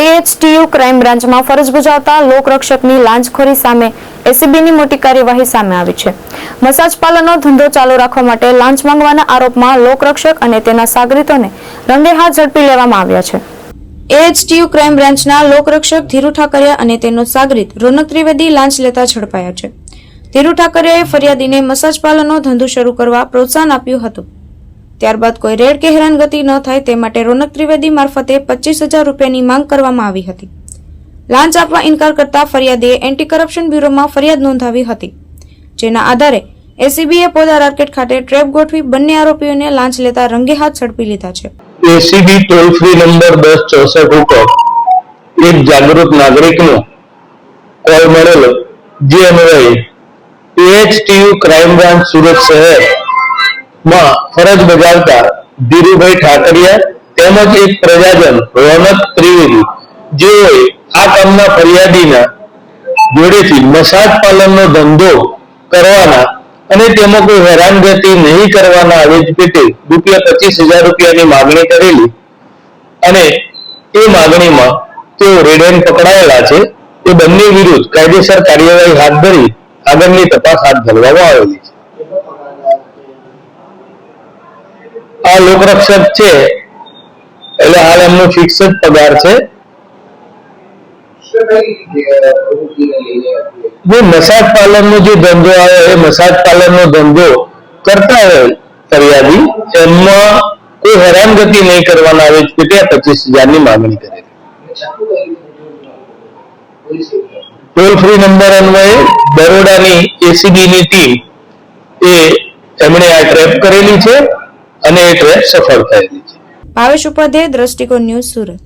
AHTU crime બ્રાન્ચમાં ફરજ બજાવતા લોકરક્ષકની લાંચખોરી સામે એસીબીની મોટી કાર્યવાહી સામે આવી છે। મસાજ પાર્લરનો ધંધો ચાલુ રાખવા માટે લાંચ માંગવાના આરોપમાં લોકરક્ષક અને તેના સાગરીતોને રંગે હાથ ઝડપી લેવામાં આવ્યા છે। એએચટીયુ ક્રાઇમ બ્રાન્ચના લોકરક્ષક ધીરુ ઠાકરિયા અને તેનો સાગરીત રોનક ત્રિવેદી લાંચ લેતા ઝડપાયા છે। ધીરુ ઠાકરિયાએ ફરિયાદીને મસાજ પાર્લરનો ધંધો શરૂ કરવા પ્રોત્સાહન આપ્યું હતું। ત્યારબાદ કોઈ રેડ કે હેરાનગતિ ન થાય તે માટે રોનક ત્રિવેદી મારફતે 25,000 રૂપિયાની માંગ કરવામાં આવી હતી। લાંચ આપવા ઇનકાર કરતા ફરિયાદીએ એન્ટી કરપ્શન બ્યુરોમાં ફરિયાદ નોંધાવી હતી, જેના આધારે એસીબીએ પોદાર આર્કેડ ખાતે ટ્રેપ ગોઠવી બંને આરોપીઓને લાંચ લેતા રંગે હાથ ઝડપી લીધા છે। एसीबी टोल फ्री नंबर 1064 पर एक जागरूक नागरिक नो कॉल મળેલો જે અન્વયે એએચટીયુ ક્રાઇમ બ્રાન્ચ સુરત શહેર માં ફરજ બજાવતા ધીરુભાઈ ઠાકરિયા તેમજ એક પ્રજાજન રોનક ત્રિવેદી જેઓએ આ કામના ફરિયાદીના જોડેથી મસાજ પાર્લરનો ધંધો કરવાના અને તેમાં કોઈ હેરાનગતિ નહીં કરવાના આવેજ પેટે ₹25,000 રૂપિયાની માગણી કરેલી અને એ માગણીમાં તેઓ રેડ હેન્ડ પકડાયેલા છે। એ બંને વિરુદ્ધ કાયદેસર કાર્યવાહી હાથ ધરી આગળની તપાસ હાથ ધરવામાં આવેલી છે। આ લોકરક્ષક છે એટલે હાલ એમનો ફિક્સ જ પગાર છે। જે મસાજ પાર્લરનો જે ધંધો આવે એ મસાજ પાર્લરનો ધંધો કરતા હોય ફરિયાદી એમાં કોઈ હેરાનગતિ નહીં કરવાના આવે પેટે 25,000ની માગણી કરેલી। ટોલ ફ્રી નંબર અન્વયે બરોડાની એસીબીની ટીમ એમણે આ ટ્રેપ કરેલી છે અને એ ટ્રેપ સફળ થયેલી છે। ભાવેશ ઉપાધ્યાય, દ્રષ્ટિકોણ ન્યૂઝ, સુરત।